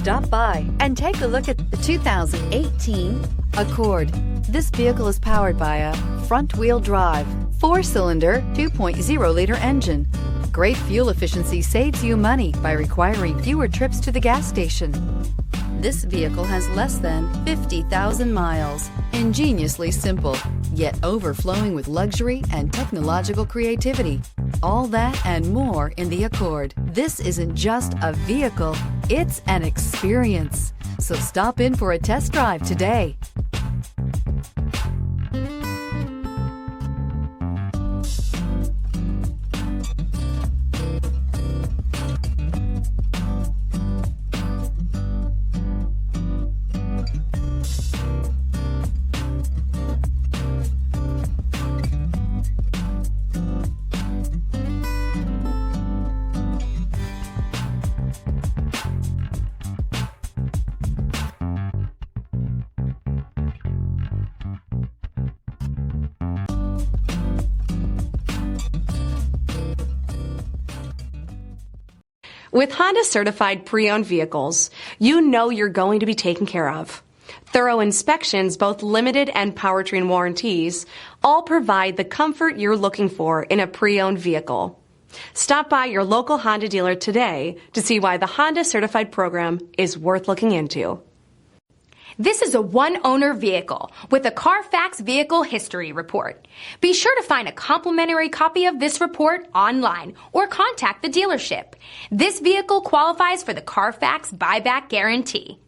Stop by and take a look at the 2018 Accord. This vehicle is powered by a front-wheel drive, 4-cylinder, 2.0-liter engine. Great fuel efficiency saves you money by requiring fewer trips to the gas station. This vehicle has less than 50,000 miles. Ingeniously simple, yet overflowing with luxury and technological creativity. All that and more in the Accord. This isn't just a vehicle, it's an experience. So stop in for a test drive today. With Honda certified pre-owned vehicles, you know you're going to be taken care of. Thorough inspections, both limited and powertrain warranties, all provide the comfort you're looking for in a pre-owned vehicle. Stop by your local Honda dealer today to see why the Honda certified program is worth looking into. This is a one-owner vehicle with a Carfax Vehicle History Report. Be sure to find a complimentary copy of this report online or contact the dealership. This vehicle qualifies for the Carfax Buyback Guarantee.